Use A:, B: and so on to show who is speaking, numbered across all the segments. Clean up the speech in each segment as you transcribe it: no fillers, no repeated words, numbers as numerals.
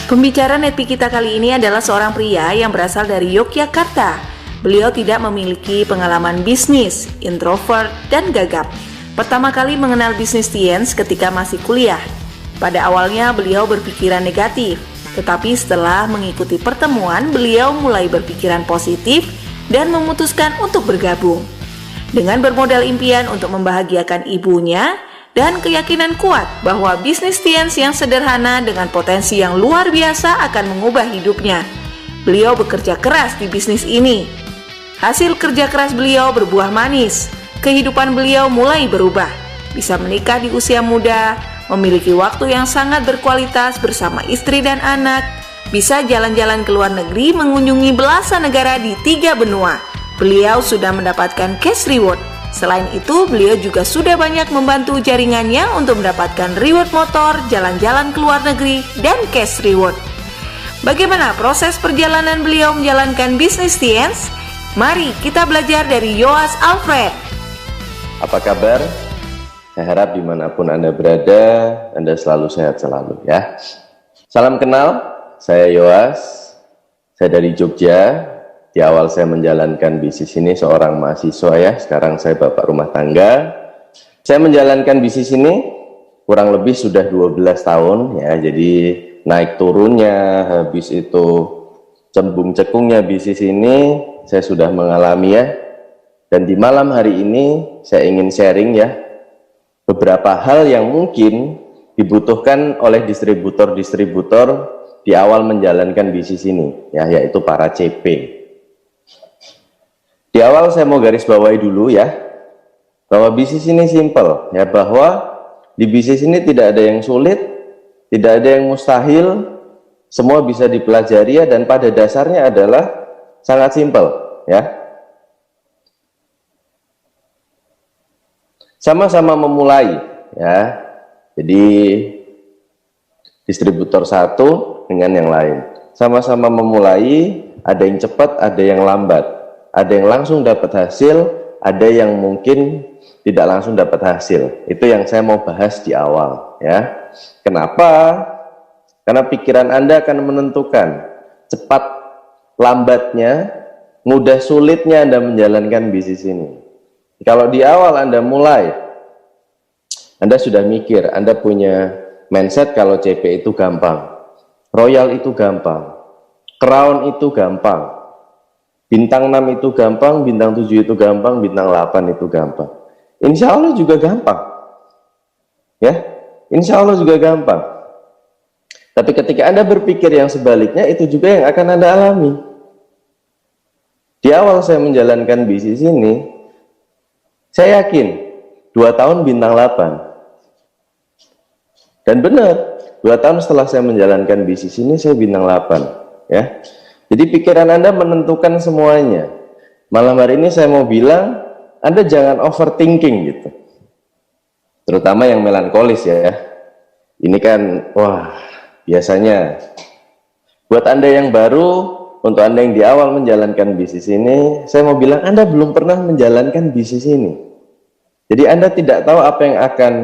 A: Pembicara Netpi kita kali ini adalah seorang pria yang berasal dari Yogyakarta. Beliau tidak memiliki pengalaman bisnis, introvert, dan gagap. Pertama kali mengenal bisnis Tiens ketika masih kuliah. Pada awalnya beliau berpikiran negatif, tetapi setelah mengikuti pertemuan, beliau mulai berpikiran positif dan memutuskan untuk bergabung. Dengan bermodal impian untuk membahagiakan ibunya, dan keyakinan kuat bahwa bisnis Tiens yang sederhana dengan potensi yang luar biasa akan mengubah hidupnya. Beliau bekerja keras di bisnis ini. Hasil kerja keras beliau berbuah manis. Kehidupan beliau mulai berubah. Bisa menikah di usia muda, memiliki waktu yang sangat berkualitas bersama istri dan anak, bisa jalan-jalan ke luar negeri mengunjungi belasan negara di 3 benua. Beliau sudah mendapatkan cash reward. Selain itu, beliau juga sudah banyak membantu jaringannya untuk mendapatkan reward motor, jalan-jalan ke luar negeri, dan cash reward. Bagaimana proses perjalanan beliau menjalankan bisnis Tiens? Mari kita belajar dari Yoas Alfred.
B: Apa kabar? Saya harap dimanapun Anda berada, Anda selalu sehat selalu ya. Salam kenal, saya Yoas. Saya dari Jogja. Di awal saya menjalankan bisnis ini seorang mahasiswa ya, sekarang saya bapak rumah tangga. Saya menjalankan bisnis ini kurang lebih sudah 12 tahun ya, jadi naik turunnya, habis itu cembung cekungnya bisnis ini saya sudah mengalami ya. Dan di malam hari ini saya ingin sharing ya, beberapa hal yang mungkin dibutuhkan oleh distributor-distributor di awal menjalankan bisnis ini ya, yaitu para CP. Di awal saya mau garis bawahi dulu ya, bahwa bisnis ini simple ya, bahwa di bisnis ini tidak ada yang sulit, tidak ada yang mustahil, semua bisa dipelajari ya, dan pada dasarnya adalah sangat simple ya. Sama-sama memulai ya, jadi distributor satu dengan yang lain, sama-sama memulai, ada yang cepat, ada yang lambat. Ada yang langsung dapat hasil, ada yang mungkin tidak langsung dapat hasil. Itu yang saya mau bahas di awal ya. Kenapa? Karena pikiran Anda akan menentukan cepat lambatnya, mudah sulitnya Anda menjalankan bisnis ini. Kalau di awal Anda mulai, Anda sudah mikir, Anda punya mindset kalau CP itu gampang, Royal itu gampang, Crown itu gampang, Bintang 6 itu gampang, bintang 7 itu gampang, bintang 8 itu gampang. Insya Allah juga gampang. Ya, insya Allah juga gampang. Tapi ketika Anda berpikir yang sebaliknya, itu juga yang akan Anda alami. Di awal saya menjalankan bisnis ini, saya yakin 2 tahun bintang 8. Dan benar, 2 tahun setelah saya menjalankan bisnis ini, saya bintang 8. Ya. Jadi pikiran Anda menentukan semuanya. Malam hari ini saya mau bilang, Anda jangan overthinking gitu. Terutama yang melankolis ya. Ini kan, wah, biasanya. Buat Anda yang baru, untuk Anda yang di awal menjalankan bisnis ini, saya mau bilang Anda belum pernah menjalankan bisnis ini. Jadi Anda tidak tahu apa yang akan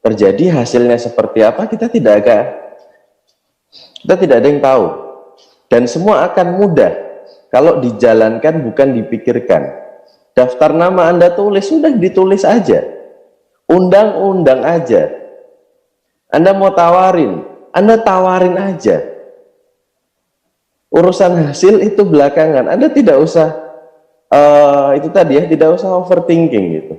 B: terjadi, hasilnya seperti apa, kita tidak ada yang tahu. Dan semua akan mudah kalau dijalankan, bukan dipikirkan. Daftar nama Anda tulis, sudah ditulis aja. Undang-undang aja. Anda mau tawarin, Anda tawarin aja. Urusan hasil itu belakangan. Anda tidak usah itu tadi ya, tidak usah overthinking gitu.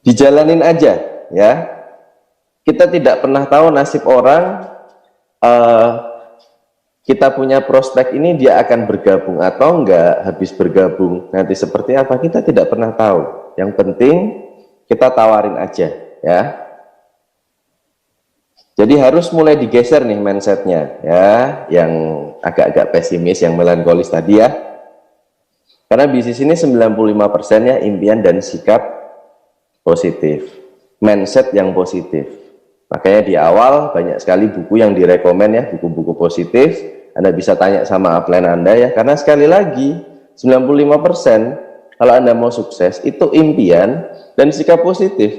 B: Dijalanin aja ya. Kita tidak pernah tahu nasib orang. Kita punya prospek ini, dia akan bergabung atau enggak, habis bergabung nanti seperti apa, kita tidak pernah tahu. Yang penting kita tawarin aja ya. Jadi harus mulai digeser nih mindsetnya ya, yang agak-agak pesimis, yang melankolis tadi ya. Karena bisnis ini 95%-nya impian dan sikap positif, mindset yang positif. Makanya di awal banyak sekali buku yang direkomend ya, buku-buku positif. Anda bisa tanya sama upline Anda ya, karena sekali lagi 95% kalau Anda mau sukses itu impian dan sikap positif.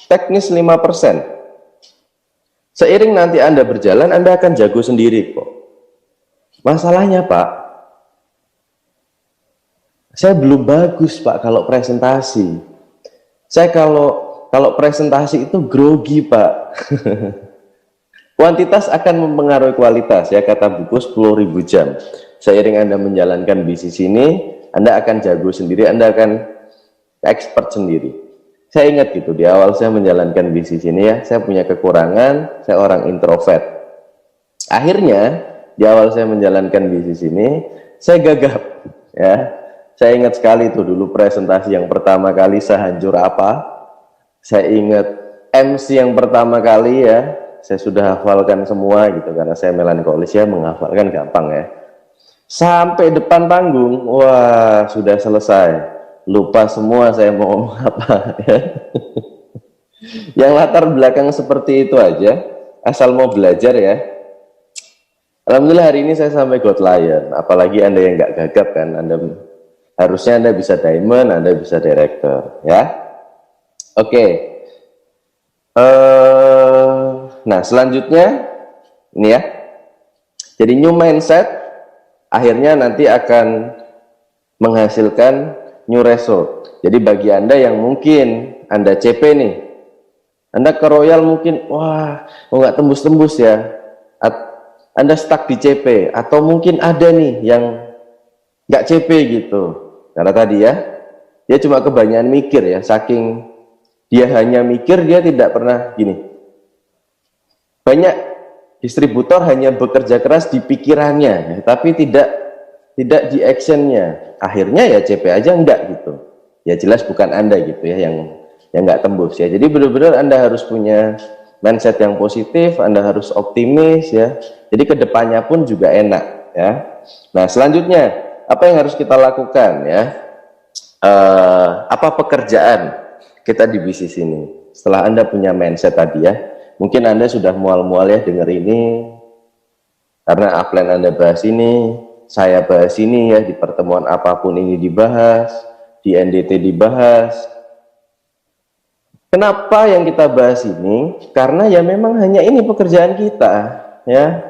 B: Teknis 5%. Seiring nanti Anda berjalan, Anda akan jago sendiri kok. Masalahnya Pak, saya belum bagus Pak kalau presentasi. Saya kalau presentasi itu grogi Pak. Kuantitas akan mempengaruhi kualitas ya, kata buku 10.000 jam. Seiring Anda menjalankan bisnis ini, Anda akan jago sendiri, Anda akan expert sendiri. Saya ingat gitu, di awal saya menjalankan bisnis ini ya, saya punya kekurangan, saya orang introvert. Akhirnya, di awal saya menjalankan bisnis ini, saya gagap ya. Saya ingat sekali tuh dulu presentasi yang pertama kali sehancur apa. Saya ingat MC yang pertama kali ya, saya sudah hafalkan semua gitu, karena saya melankolis ya, menghafalkan gampang ya. Sampai depan panggung, wah sudah selesai. Lupa semua saya mau ngomong apa ya. Yang latar belakang seperti itu aja, asal mau belajar ya. Alhamdulillah hari ini saya sampai Gold Lion. Apalagi Anda yang nggak gagap kan, harusnya Anda bisa diamond, Anda bisa director ya. Oke. Nah selanjutnya ini ya. Jadi new mindset akhirnya nanti akan menghasilkan new result. Jadi bagi Anda yang mungkin Anda CP nih, Anda ke Royal mungkin, wah, nggak tembus-tembus ya, Anda stuck di CP, atau mungkin ada nih yang nggak CP gitu, karena tadi ya, dia cuma kebanyakan mikir ya, saking dia hanya mikir, dia tidak pernah gini. Banyak distributor hanya bekerja keras di pikirannya, tapi tidak di actionnya. Akhirnya ya CP aja enggak gitu. Ya jelas bukan Anda gitu ya yang enggak tembus ya. Jadi benar-benar Anda harus punya mindset yang positif, Anda harus optimis ya. Jadi kedepannya pun juga enak ya. Nah selanjutnya apa yang harus kita lakukan ya? Apa pekerjaan kita di bisnis ini? Setelah Anda punya mindset tadi ya, mungkin Anda sudah mual-mual ya dengar ini, karena upline Anda bahas ini, saya bahas ini ya, di pertemuan apapun ini dibahas, di NDT dibahas. Kenapa yang kita bahas ini? Karena ya memang hanya ini pekerjaan kita ya.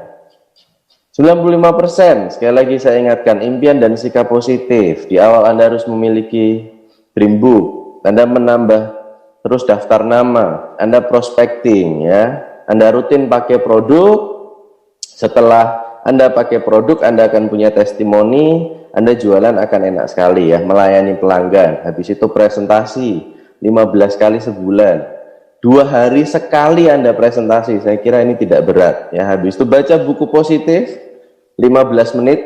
B: 95%, sekali lagi saya ingatkan, impian dan sikap positif. Di awal Anda harus memiliki dream book, Anda menambah terus daftar nama, Anda prospecting ya, Anda rutin pakai produk. Setelah Anda pakai produk, Anda akan punya testimoni, Anda jualan akan enak sekali ya, melayani pelanggan. Habis itu presentasi 15 kali sebulan, 2 hari sekali Anda presentasi, saya kira ini tidak berat ya. Habis itu baca buku positif 15 menit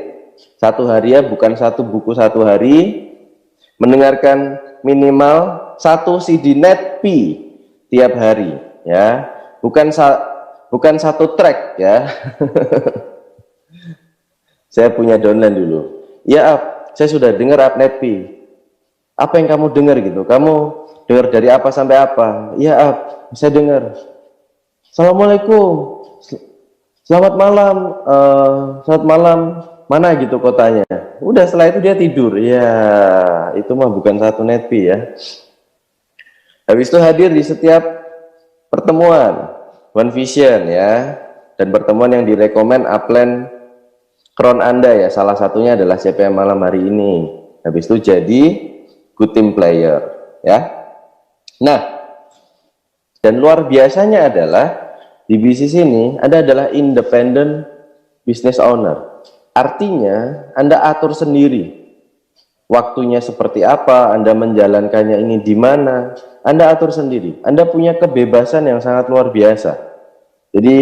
B: 1 hari ya, bukan 1 buku 1 hari. Mendengarkan minimal 1 CD net P tiap hari ya, bukan 1 track ya. Saya punya downline dulu. Ya, saya sudah dengar Nepi. Apa yang kamu dengar gitu? Kamu dengar dari apa sampai apa? Ya, saya dengar. Assalamualaikum. Selamat malam. Selamat malam. Mana gitu kotanya? Udah, setelah itu dia tidur. Ya, itu mah bukan 1 Nepi ya. Habis itu hadir di setiap pertemuan One Vision ya, dan pertemuan yang direkomend upline Crown Anda ya, salah satunya adalah CPM malam hari ini. Habis itu jadi good team player ya. Nah, dan luar biasanya adalah di bisnis ini Anda adalah independent business owner. Artinya Anda atur sendiri waktunya seperti apa, Anda menjalankannya ini di mana, Anda atur sendiri. Anda punya kebebasan yang sangat luar biasa. Jadi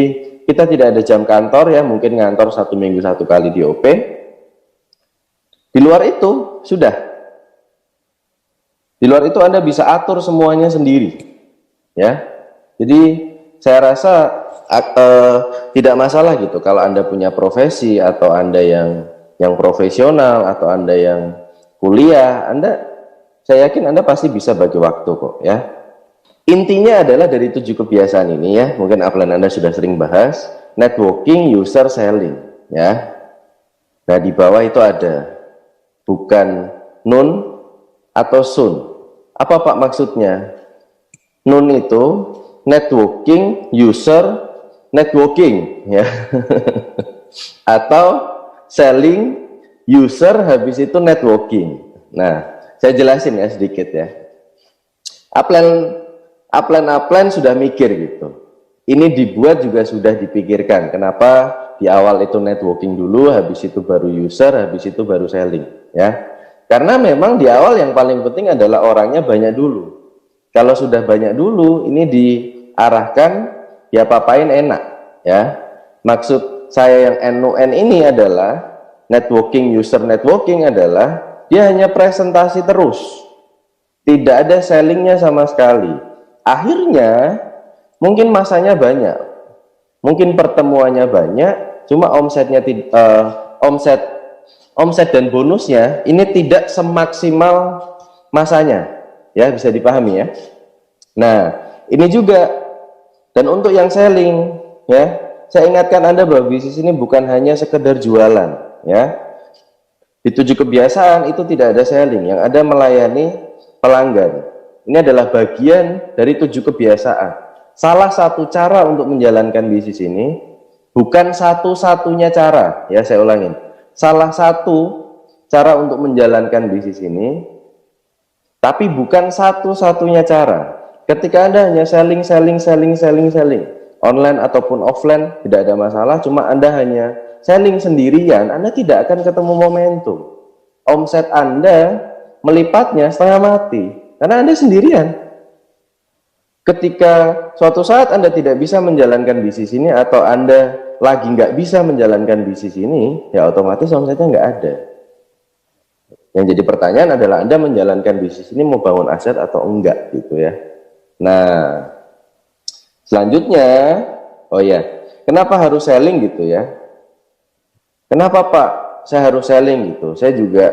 B: kita tidak ada jam kantor ya, mungkin ngantor 1 minggu 1 kali di OP. Di luar itu sudah. Di luar itu Anda bisa atur semuanya sendiri. Ya. Jadi saya rasa tidak masalah gitu kalau Anda punya profesi, atau Anda yang profesional, atau Anda yang kuliah, saya yakin Anda pasti bisa bagi waktu kok ya. Intinya adalah dari 7 kebiasaan ini ya, mungkin upline Anda sudah sering bahas, networking, user, selling ya. Nah di bawah itu ada, bukan nun atau sun. Apa Pak maksudnya? Nun itu networking, user, networking ya. Atau selling user habis itu networking. Nah, saya jelasin ya sedikit ya. Upline sudah mikir gitu. Ini dibuat juga sudah dipikirkan. Kenapa di awal itu networking dulu, habis itu baru user, habis itu baru selling ya. Karena memang di awal yang paling penting adalah orangnya banyak dulu. Kalau sudah banyak dulu, ini diarahkan ya papain enak ya. Maksud saya yang end-to-end ini adalah networking, user networking adalah dia hanya presentasi terus. Tidak ada sellingnya sama sekali. Akhirnya mungkin masanya banyak, mungkin pertemuannya banyak, cuma omset dan bonusnya ini tidak semaksimal masanya, ya bisa dipahami ya. Nah ini juga, dan untuk yang selling ya, saya ingatkan Anda bahwa bisnis ini bukan hanya sekedar jualan ya. Di 7 kebiasaan itu tidak ada selling, yang ada melayani pelanggan. Ini adalah bagian dari 7 kebiasaan. Salah satu cara untuk menjalankan bisnis ini, bukan satu-satunya cara, ya saya ulangin. Salah satu cara untuk menjalankan bisnis ini, tapi bukan satu-satunya cara. Ketika Anda hanya selling, online ataupun offline, tidak ada masalah, cuma Anda hanya selling sendirian, Anda tidak akan ketemu momentum. Omset Anda melipatnya setengah mati, karena Anda sendirian. Ketika suatu saat Anda tidak bisa menjalankan bisnis ini, atau Anda lagi nggak bisa menjalankan bisnis ini, ya otomatis omsetnya nggak ada. Yang jadi pertanyaan adalah Anda menjalankan bisnis ini mau bangun aset atau enggak gitu ya. Nah, selanjutnya, oh ya, kenapa harus selling gitu ya? Kenapa Pak saya harus selling gitu? Saya juga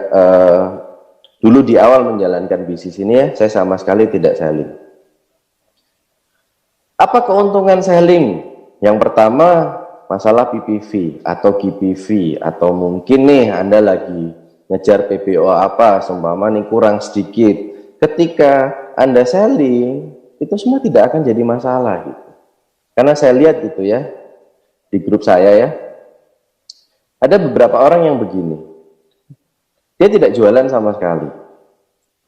B: dulu di awal menjalankan bisnis ini ya, saya sama sekali tidak selling. Apa keuntungan selling? Yang pertama, masalah PPV atau GPV, atau mungkin nih Anda lagi ngejar PPO apa, seumpama nih kurang sedikit. Ketika Anda selling, itu semua tidak akan jadi masalah gitu. Karena saya lihat gitu ya, di grup saya ya, ada beberapa orang yang begini. Dia tidak jualan sama sekali,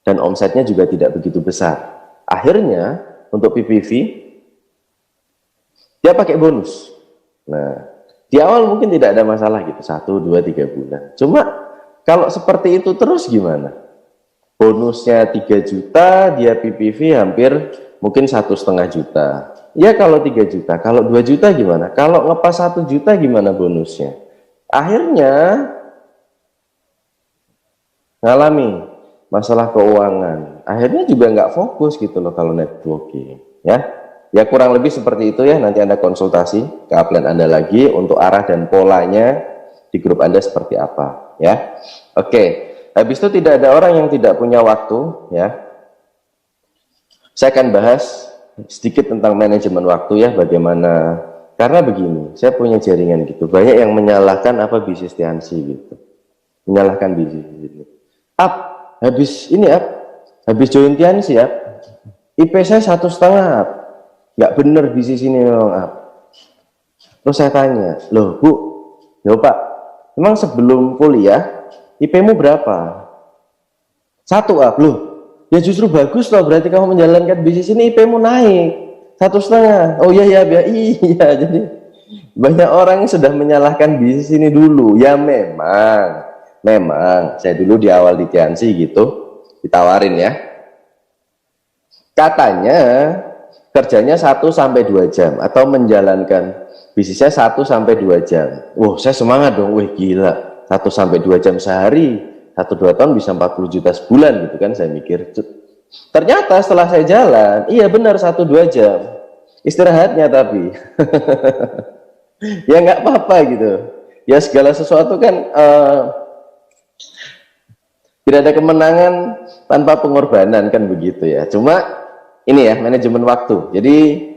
B: dan omsetnya juga tidak begitu besar. Akhirnya, untuk PPV, dia pakai bonus. Nah, di awal mungkin tidak ada masalah gitu, 1, 2, 3 bulan. Cuma kalau seperti itu terus gimana? Bonusnya 3 juta, dia PPV hampir mungkin 1,5 juta. Ya kalau 3 juta, kalau 2 juta gimana? Kalau ngepas 1 juta gimana bonusnya? Akhirnya ngalami masalah keuangan. Akhirnya juga nggak fokus gitu loh kalau networking. Ya kurang lebih seperti itu ya. Nanti Anda konsultasi ke upline Anda lagi untuk arah dan polanya di grup Anda seperti apa ya. Oke, habis itu tidak ada orang yang tidak punya waktu ya. Saya akan bahas sedikit tentang manajemen waktu ya, bagaimana, karena begini, saya punya jaringan gitu, banyak yang menyalahkan apa bisnis Tiansi gitu, menyalahkan bisnis ini. Habis join Tiansi ya, IP saya 1,5. Nggak bener bisnis ini memang. Terus saya tanya, loh Bu, ya Pak, memang sebelum kuliah IP-mu berapa? 1 loh, ya justru bagus loh, berarti kamu menjalankan bisnis ini IP-mu naik 1,5. Oh iya, jadi banyak orang yang sudah menyalahkan bisnis ini dulu. Ya memang saya dulu di awal di Tiansi gitu, ditawarin ya, katanya kerjanya 1-2 jam, atau menjalankan bisnisnya 1-2 jam. Wah, saya semangat dong. Wih gila, 1-2 jam sehari, 1-2 tahun bisa 40 juta sebulan gitu kan, saya mikir. Ternyata setelah saya jalan, iya benar 1-2 jam istirahatnya, tapi ya nggak apa-apa gitu ya, segala sesuatu kan tidak ada kemenangan tanpa pengorbanan kan begitu ya. Cuma ini ya, manajemen waktu. Jadi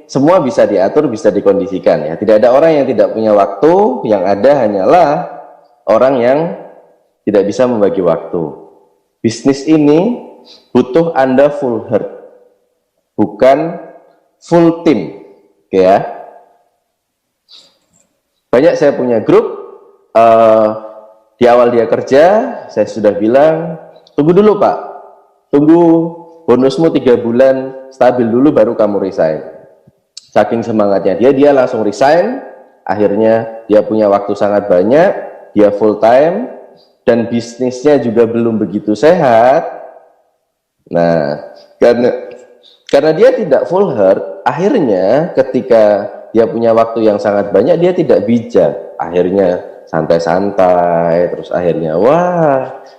B: semua bisa diatur, bisa dikondisikan ya. Tidak ada orang yang tidak punya waktu, yang ada hanyalah orang yang tidak bisa membagi waktu. Bisnis ini butuh Anda full heart, bukan full team. Oke ya. Banyak saya punya grup, di awal dia kerja, saya sudah bilang, tunggu dulu Pak, tunggu bonusmu 3 bulan stabil dulu baru kamu resign. Saking semangatnya dia langsung resign. Akhirnya dia punya waktu sangat banyak, dia full time, dan bisnisnya juga belum begitu sehat. Nah, karena dia tidak full herd, akhirnya ketika dia punya waktu yang sangat banyak, dia tidak bijak. Akhirnya santai-santai, terus akhirnya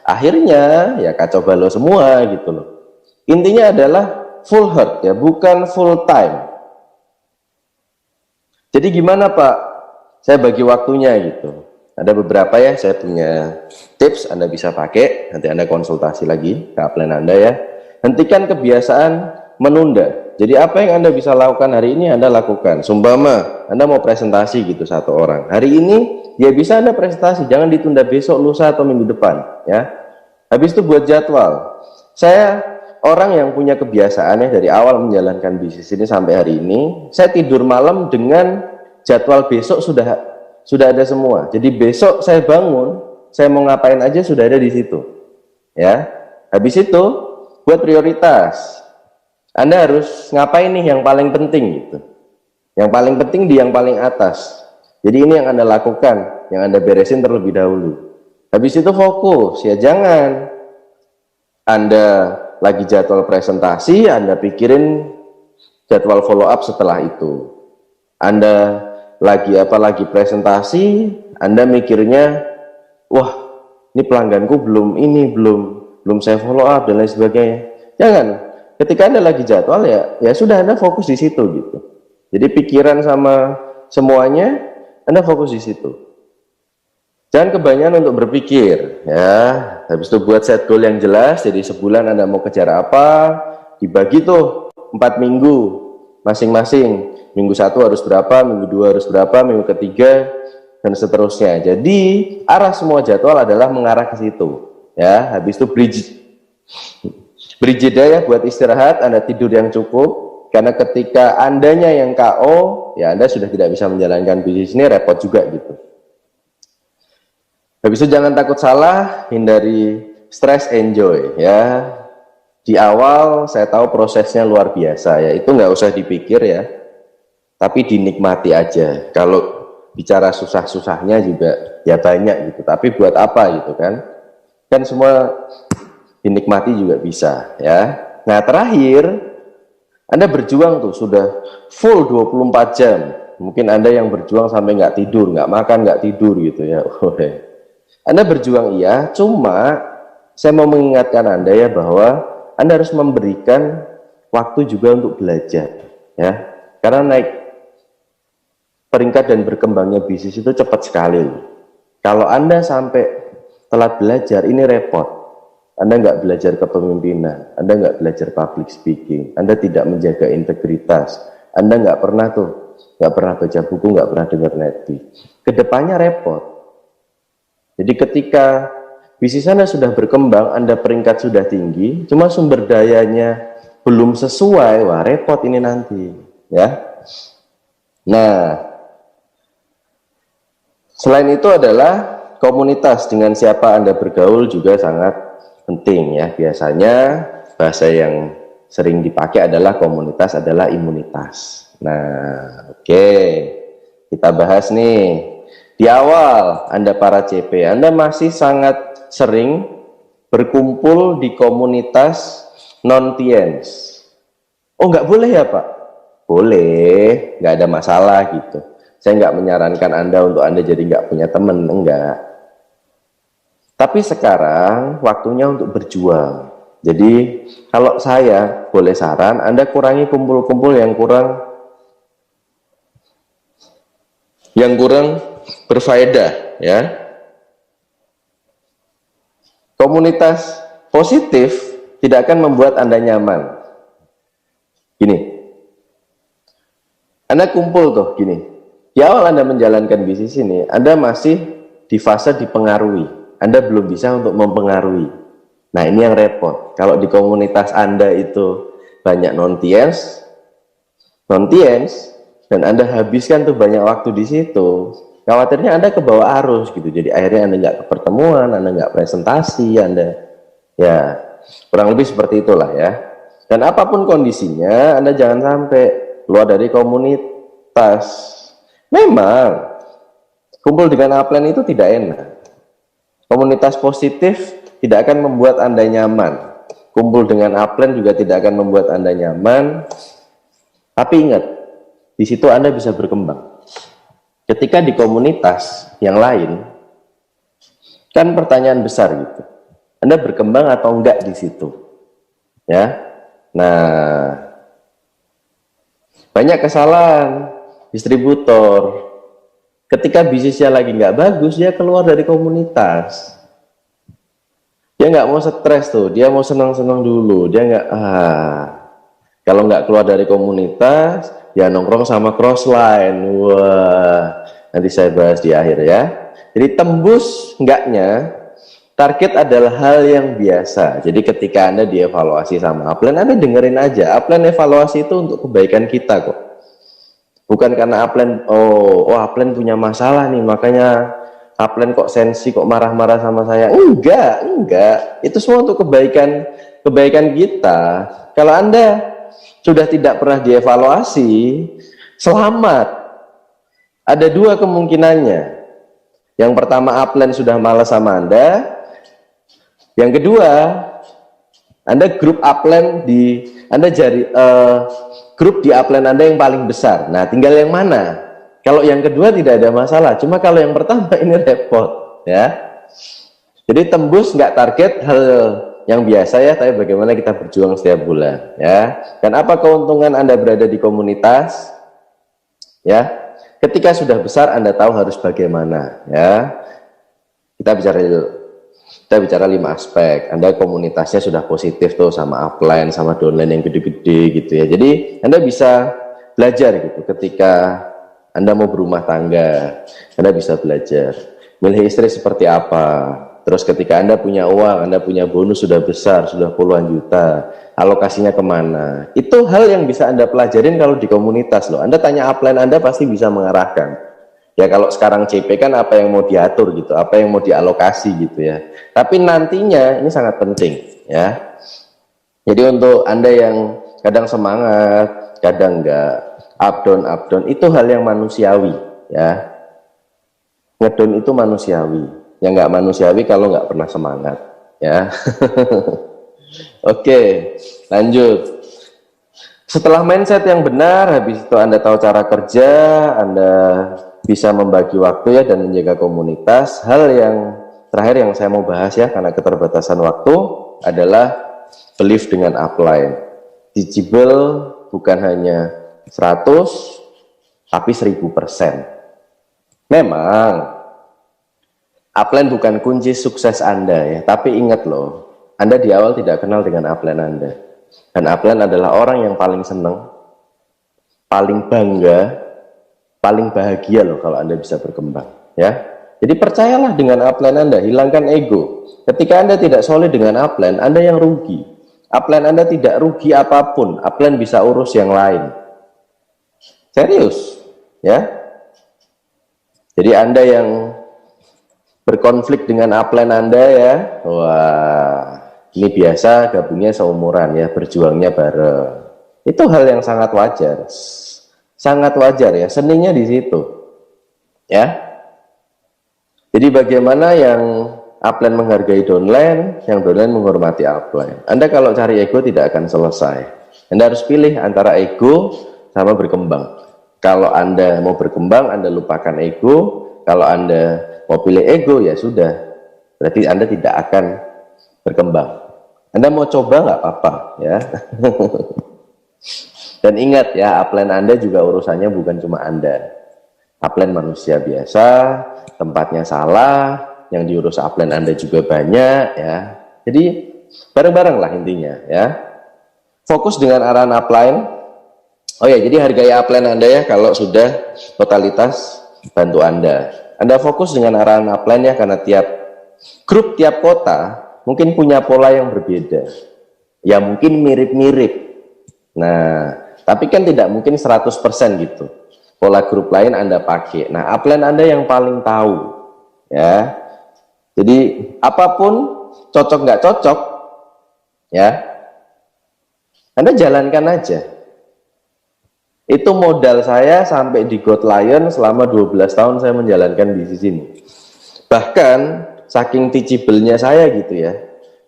B: akhirnya ya kacau balau semua gitu loh. Intinya adalah full herd ya, bukan full time. Jadi gimana Pak? Saya bagi waktunya gitu. Ada beberapa ya, saya punya tips Anda bisa pakai. Nanti Anda konsultasi lagi ke upline Anda ya. Hentikan kebiasaan menunda. Jadi apa yang Anda bisa lakukan hari ini Anda lakukan. Sumpama Anda mau presentasi gitu satu orang. Hari ini ya bisa Anda presentasi, jangan ditunda besok, lusa atau minggu depan ya. Habis itu buat jadwal. Saya orang yang punya kebiasaan ya dari awal menjalankan bisnis ini sampai hari ini, saya tidur malam dengan jadwal besok sudah ada semua. Jadi besok saya bangun, saya mau ngapain aja sudah ada di situ. Ya. Habis itu buat prioritas. Anda harus ngapain nih yang paling penting gitu. Yang paling penting di yang paling atas. Jadi ini yang Anda lakukan, yang Anda beresin terlebih dahulu. Habis itu fokus, ya jangan Anda lagi jadwal presentasi, Anda pikirin jadwal follow up setelah itu. Anda lagi presentasi, Anda mikirnya, wah, ini pelangganku belum saya follow up dan lain sebagainya. Jangan. Ketika Anda lagi jadwal ya sudah Anda fokus di situ gitu. Jadi pikiran sama semuanya Anda fokus di situ. Jangan kebanyakan untuk berpikir ya. Habis itu buat set goal yang jelas. Jadi sebulan Anda mau kejar apa, dibagi tuh 4 minggu masing-masing. Minggu 1 harus berapa, minggu 2 harus berapa, minggu ketiga dan seterusnya. Jadi arah semua jadwal adalah mengarah ke situ. Ya, habis itu beri jeda ya buat istirahat, Anda tidur yang cukup. Karena ketika Andanya yang KO, ya Anda sudah tidak bisa menjalankan bisnis ini, repot juga gitu. Habis itu jangan takut salah, hindari stress, enjoy ya. Di awal saya tahu prosesnya luar biasa ya, itu nggak usah dipikir ya, tapi dinikmati aja. Kalau bicara susah-susahnya juga ya banyak gitu, tapi buat apa gitu kan? Kan semua dinikmati juga bisa ya. Nah terakhir, Anda berjuang tuh sudah full 24 jam. Mungkin Anda yang berjuang sampai nggak tidur, nggak makan, nggak tidur gitu ya. Anda berjuang iya, cuma saya mau mengingatkan Anda ya bahwa Anda harus memberikan waktu juga untuk belajar ya. Karena naik peringkat dan berkembangnya bisnis itu cepat sekali. Kalau Anda sampai telat belajar, ini repot. Anda nggak belajar kepemimpinan, Anda nggak belajar public speaking, Anda tidak menjaga integritas, Anda nggak pernah baca buku, nggak pernah dengar network. Kedepannya repot. Jadi ketika bisnis Anda sudah berkembang, Anda peringkat sudah tinggi, cuma sumber dayanya belum sesuai, wah repot ini nanti, ya. Nah, selain itu adalah komunitas, dengan siapa Anda bergaul juga sangat penting ya. Biasanya bahasa yang sering dipakai adalah komunitas adalah imunitas. Nah, oke. Kita bahas nih. Di awal Anda para CP, Anda masih sangat sering berkumpul di komunitas non-TNs. Oh, nggak boleh ya Pak? Boleh, nggak ada masalah gitu. Saya nggak menyarankan Anda untuk Anda jadi nggak punya teman, enggak. Tapi sekarang waktunya untuk berjuang. Jadi kalau saya boleh saran, Anda kurangi kumpul-kumpul yang kurang berfaedah ya. Komunitas positif tidak akan membuat Anda nyaman. Gini, Anda kumpul tuh gini. Di awal Anda menjalankan bisnis ini, Anda masih di fase dipengaruhi. Anda belum bisa untuk mempengaruhi. Nah ini yang repot. Kalau di komunitas Anda itu banyak non-TNs, dan Anda habiskan tuh banyak waktu di situ, Khawatirnya Anda ke bawah arus gitu. Jadi akhirnya Anda nggak ke pertemuan, Anda nggak presentasi, Anda ya kurang lebih seperti itulah ya. Dan apapun kondisinya, Anda jangan sampai keluar dari komunitas. Memang kumpul dengan upline itu tidak enak. Komunitas positif tidak akan membuat Anda nyaman. Kumpul dengan upline juga tidak akan membuat Anda nyaman. Tapi ingat, di situ Anda bisa berkembang. Ketika di komunitas yang lain, kan pertanyaan besar gitu. Anda berkembang atau enggak di situ? Ya. Nah, banyak kesalahan distributor. Ketika bisnisnya lagi nggak bagus, dia keluar dari komunitas. Dia nggak mau stres tuh, dia mau senang-senang dulu. Dia nggak, kalau nggak keluar dari komunitas, ya nongkrong sama crossline. Wah, nanti saya bahas di akhir ya. Jadi tembus enggaknya, target adalah hal yang biasa. Jadi ketika Anda dievaluasi sama upline, Anda dengerin aja. Upline evaluasi itu untuk kebaikan kita kok. Bukan karena upline, upline punya masalah nih, makanya upline kok sensi, kok marah-marah sama saya. Enggak. Itu semua untuk kebaikan kita. Kalau Anda sudah tidak pernah dievaluasi, selamat. Ada dua kemungkinannya. Yang pertama, upline sudah malas sama Anda. Yang kedua, Anda grup upline grup di upline Anda yang paling besar. Nah, tinggal yang mana? Kalau yang kedua tidak ada masalah. Cuma kalau yang pertama ini repot, ya. Jadi tembus nggak target hal yang biasa ya, tapi bagaimana kita berjuang setiap bulan, ya. Dan apa keuntungan Anda berada di komunitas? Ya, ketika sudah besar Anda tahu harus bagaimana, ya. Kita bicara 5 aspek. Anda komunitasnya sudah positif tuh sama upline, sama downline yang gede-gede gitu ya. Jadi Anda bisa belajar gitu. Ketika Anda mau berumah tangga, Anda bisa belajar milih istri seperti apa. Terus ketika Anda punya uang, Anda punya bonus sudah besar, sudah puluhan juta, alokasinya kemana? Itu hal yang bisa Anda pelajarin kalau di komunitas loh. Anda tanya upline Anda pasti bisa mengarahkan. Ya kalau sekarang CP kan apa yang mau diatur gitu, apa yang mau dialokasi gitu ya. Tapi nantinya ini sangat penting ya. Jadi untuk Anda yang kadang semangat, kadang enggak, up down, itu hal yang manusiawi ya. Ngedon itu manusiawi. Yang enggak manusiawi kalau enggak pernah semangat ya. Oke, lanjut. Setelah mindset yang benar, habis itu Anda tahu cara kerja, Anda bisa membagi waktu ya dan menjaga komunitas. Hal yang terakhir yang saya mau bahas ya, karena keterbatasan waktu, adalah belief dengan upline. Teachable bukan hanya 100 tapi 1000%. Memang upline bukan kunci sukses Anda ya, tapi ingat loh, Anda di awal tidak kenal dengan upline Anda. Dan upline adalah orang yang paling senang, paling bangga, paling bahagia loh kalau Anda bisa berkembang ya. Jadi percayalah dengan upline Anda, hilangkan ego. Ketika Anda tidak solid dengan upline, Anda yang rugi. Upline Anda tidak rugi apapun, upline bisa urus yang lain. Serius ya. Jadi Anda yang berkonflik dengan upline Anda ya, wah, ini biasa gabungnya seumuran ya, berjuangnya bareng. Itu hal yang sangat wajar. Sangat wajar ya, seninya di situ. Ya. Jadi bagaimana yang upline menghargai downline, yang downline menghormati upline. Anda kalau cari ego tidak akan selesai. Anda harus pilih antara ego sama berkembang. Kalau Anda mau berkembang, Anda lupakan ego. Kalau Anda mau pilih ego, ya sudah. Berarti Anda tidak akan berkembang. Anda mau coba nggak apa-apa ya. Dan ingat ya, upline Anda juga urusannya bukan cuma Anda. Upline manusia biasa, tempatnya salah, yang diurus upline Anda juga banyak ya. Jadi bareng-bareng lah intinya ya. Fokus dengan arahan upline. Oh ya, jadi hargai upline Anda ya kalau sudah totalitas bantu Anda. Anda fokus dengan arahan upline ya, karena tiap grup, tiap kota mungkin punya pola yang berbeda. Ya mungkin mirip-mirip. Nah, tapi kan tidak mungkin 100% gitu. pola grup lain Anda pakai. Nah, upline Anda yang paling tahu, ya. Jadi apapun cocok nggak cocok, ya, Anda jalankan aja. Itu modal saya sampai di God Lion selama 12 tahun saya menjalankan bisnis ini. Bahkan saking teachable-nya saya gitu ya.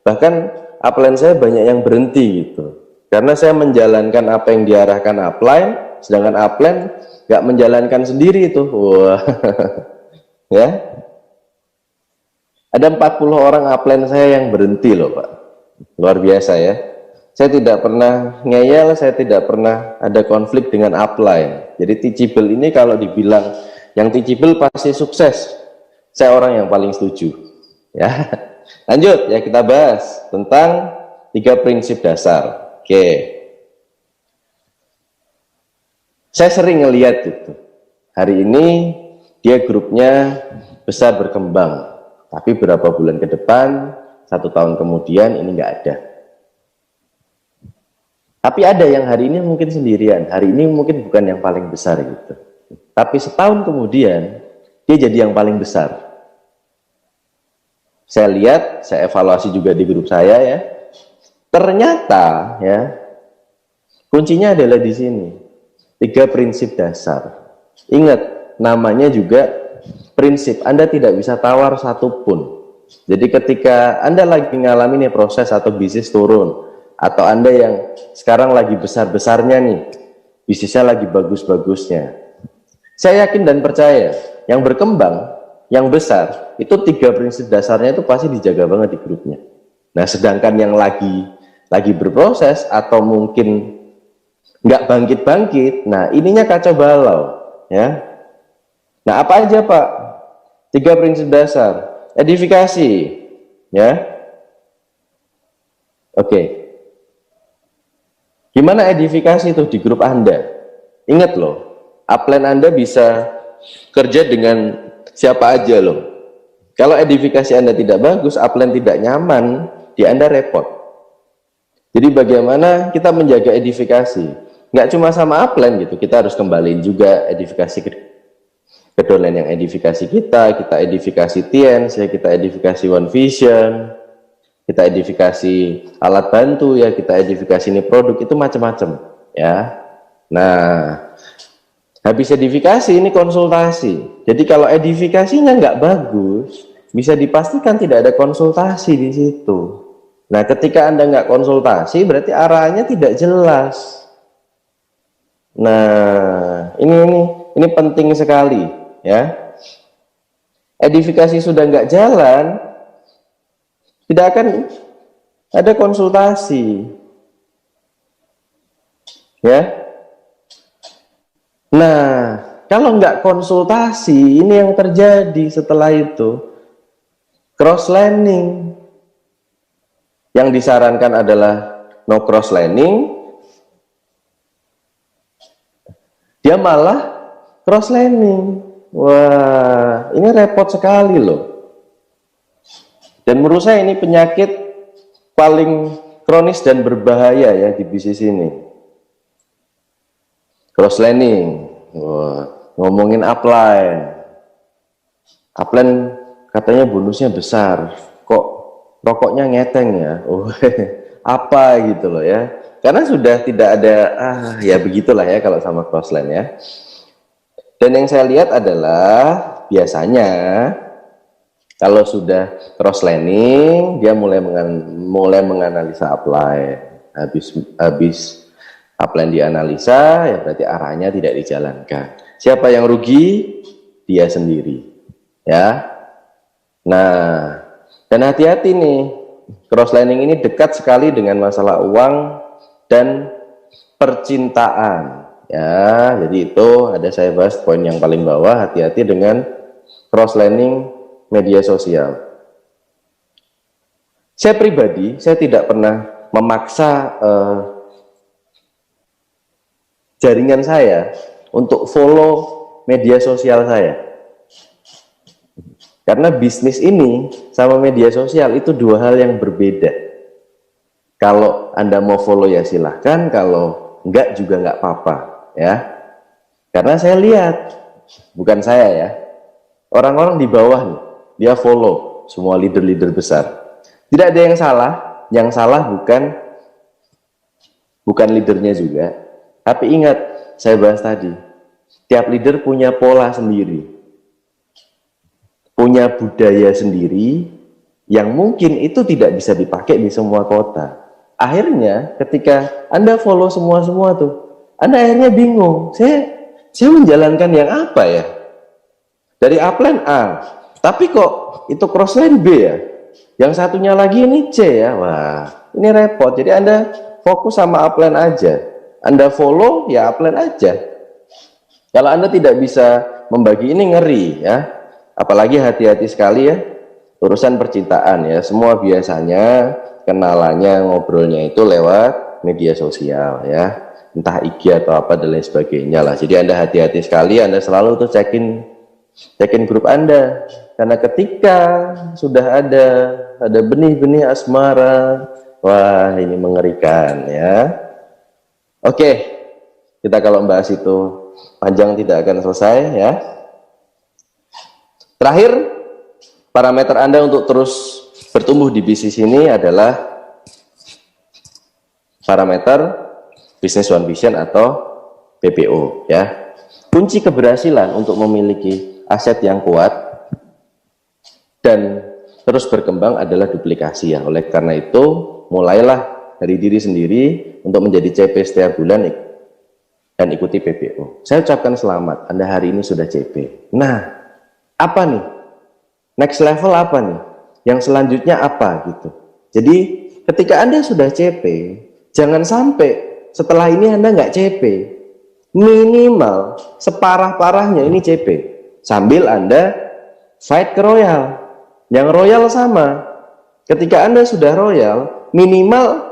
B: Bahkan upline saya banyak yang berhenti gitu. Karena saya menjalankan apa yang diarahkan upline, sedangkan upline nggak menjalankan sendiri itu. Wah. Ya. Ada 40 orang upline saya yang berhenti loh, Pak. Luar biasa ya. Saya tidak pernah ngeyel, saya tidak pernah ada konflik dengan upline. Jadi teachable ini kalau dibilang yang teachable pasti sukses. Saya orang yang paling setuju. Ya. Lanjut ya, kita bahas tentang 3 prinsip dasar. Oke. Saya sering ngelihat itu. Hari ini dia grupnya besar berkembang. Tapi berapa bulan ke depan, 1 tahun kemudian ini nggak ada. Tapi ada yang hari ini mungkin sendirian, hari ini mungkin bukan yang paling besar gitu. Tapi setahun kemudian, dia jadi yang paling besar. Saya lihat, saya evaluasi juga di grup saya ya. Ternyata ya, kuncinya adalah di sini. 3 prinsip dasar. Ingat, namanya juga prinsip. Anda tidak bisa tawar satupun. Jadi ketika Anda lagi ngalamin proses atau bisnis turun, atau Anda yang sekarang lagi besar-besarnya nih, bisnisnya lagi bagus-bagusnya, saya yakin dan percaya, yang berkembang, yang besar, itu 3 prinsip dasarnya itu pasti dijaga banget di grupnya. Nah, sedangkan yang lagi berproses, atau mungkin nggak bangkit-bangkit, nah ininya kacau balau, ya. Nah, apa aja Pak? 3 prinsip dasar. Edifikasi, ya. Oke. Gimana edifikasi itu di grup Anda? Ingat loh, upline Anda bisa kerja dengan siapa aja loh. Kalau edifikasi Anda tidak bagus, upline tidak nyaman, di Anda repot. Jadi bagaimana kita menjaga edifikasi? Nggak cuma sama upline gitu, kita harus kembaliin juga edifikasi ke domain yang edifikasi kita edifikasi Tiens, ya, kita edifikasi One Vision, kita edifikasi alat bantu ya, kita edifikasi ini produk, itu macam-macam ya. Nah, habis edifikasi ini konsultasi. Jadi kalau edifikasinya nggak bagus, bisa dipastikan tidak ada konsultasi di situ. Nah, ketika Anda nggak konsultasi, berarti arahnya tidak jelas. Nah, ini penting sekali ya. Edifikasi sudah nggak jalan, tidak akan ada konsultasi, ya. Nah, kalau nggak konsultasi, ini yang terjadi setelah itu cross lining. Yang disarankan adalah no cross lining, dia malah cross lining. Wah, ini repot sekali loh. Dan menurut saya ini penyakit paling kronis dan berbahaya ya di bisnis ini. Cross lining. Wah, ngomongin upline. Upline katanya bonusnya besar. Kok rokoknya ngeteng ya? Oh, apa gitu loh ya. Karena sudah tidak ada ya begitulah ya kalau sama cross line ya. Dan yang saya lihat adalah biasanya kalau sudah cross lining, dia mulai menganalisa upline. Habis upline dianalisa, ya berarti arahnya tidak dijalankan. Siapa yang rugi? Dia sendiri. Ya. Nah, dan hati-hati nih, cross lining ini dekat sekali dengan masalah uang dan percintaan. Ya, jadi itu ada saya bahas poin yang paling bawah, hati-hati dengan cross lining media sosial. Saya pribadi, saya tidak pernah memaksa jaringan saya untuk follow media sosial saya. Karena bisnis ini sama media sosial itu 2 hal yang berbeda. Kalau Anda mau follow ya silahkan, kalau enggak juga enggak apa-apa ya. Karena saya lihat, bukan saya ya, orang-orang di bawah nih, dia follow semua leader-leader besar. Tidak ada yang salah bukan leadernya juga. Tapi ingat, saya bahas tadi, tiap leader punya pola sendiri, punya budaya sendiri, yang mungkin itu tidak bisa dipakai di semua kota. Akhirnya ketika Anda follow semua tuh, Anda akhirnya bingung, saya menjalankan yang apa ya? Dari upline A, tapi kok itu crossline B ya? Yang satunya lagi ini C ya? Wah, ini repot. Jadi Anda fokus sama upline aja. Anda follow ya upline aja. Kalau Anda tidak bisa membagi ini ngeri ya. Apalagi hati-hati sekali ya, urusan percintaan ya. Semua biasanya kenalannya, ngobrolnya itu lewat media sosial ya. Entah IG atau apa dan lain sebagainya lah. Jadi Anda hati-hati sekali, Anda selalu tuh cekin grup Anda. Karena ketika sudah ada benih-benih asmara, wah ini mengerikan ya. Oke, kita kalau membahas itu panjang tidak akan selesai ya. Terakhir, parameter Anda untuk terus bertumbuh di bisnis ini adalah parameter Business One Vision atau BPO ya. Kunci keberhasilan untuk memiliki aset yang kuat dan terus berkembang adalah duplikasi ya. Oleh karena itu, mulailah dari diri sendiri untuk menjadi CP setiap bulan dan ikuti PPO. Saya ucapkan selamat, Anda hari ini sudah CP. Nah, apa nih? Next level apa nih? Yang selanjutnya apa gitu. Jadi, ketika Anda sudah CP, jangan sampai setelah ini Anda nggak CP. Minimal separah-parahnya ini CP. Sambil Anda fight ke Royal. Yang Royal sama. Ketika Anda sudah Royal, minimal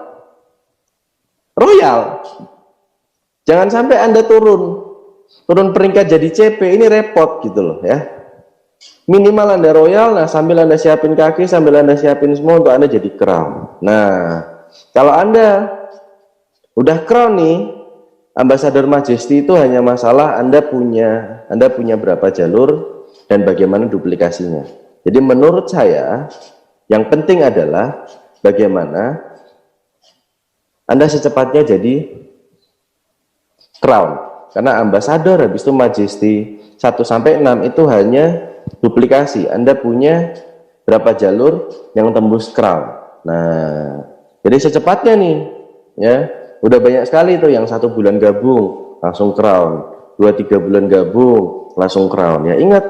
B: Royal. Jangan sampai Anda turun peringkat jadi CP, ini repot gitu loh ya. Minimal Anda Royal, nah sambil Anda siapin kaki, sambil Anda siapin semua untuk Anda jadi crown. Nah, kalau Anda udah crown nih, Ambassador Majesty itu hanya masalah Anda punya berapa jalur dan bagaimana duplikasinya. Jadi menurut saya, yang penting adalah bagaimana Anda secepatnya jadi crown. Karena Ambassador habis itu Majesty 1-6 itu hanya duplikasi. Anda punya berapa jalur yang tembus crown. Nah, jadi secepatnya nih ya. Udah banyak sekali tuh yang 1 bulan gabung langsung crown, 2-3 bulan gabung langsung crown. Ya ingat,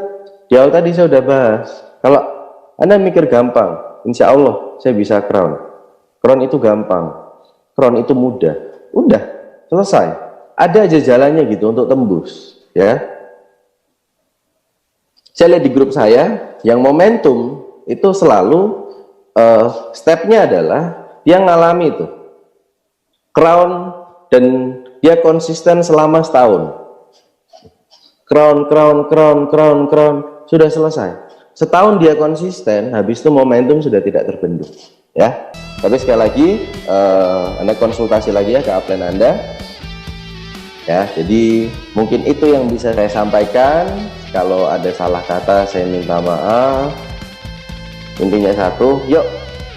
B: di awal tadi saya udah bahas, kalau Anda mikir gampang, insya Allah saya bisa crown. Crown itu gampang, crown itu mudah. Udah, selesai. Ada aja jalannya gitu untuk tembus ya. Saya lihat di grup saya, yang momentum itu selalu stepnya adalah dia ngalami itu crown dan dia konsisten selama setahun. Crown, sudah selesai. Setahun dia konsisten, habis itu momentum sudah tidak terbendung. Ya, tapi sekali lagi Anda konsultasi lagi ya ke upline Anda. Ya, jadi mungkin itu yang bisa saya sampaikan. Kalau ada salah kata, saya minta maaf. Intinya satu, yuk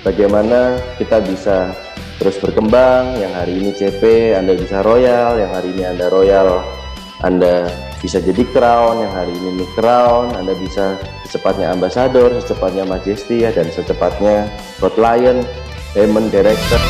B: bagaimana kita bisa terus berkembang. Yang hari ini CP, Anda bisa Royal. Yang hari ini Anda Royal, Anda bisa jadi Crown. Yang hari ini Crown, Anda bisa secepatnya Ambassador, secepatnya Majesty ya, dan secepatnya Hot Lion, Diamond Director.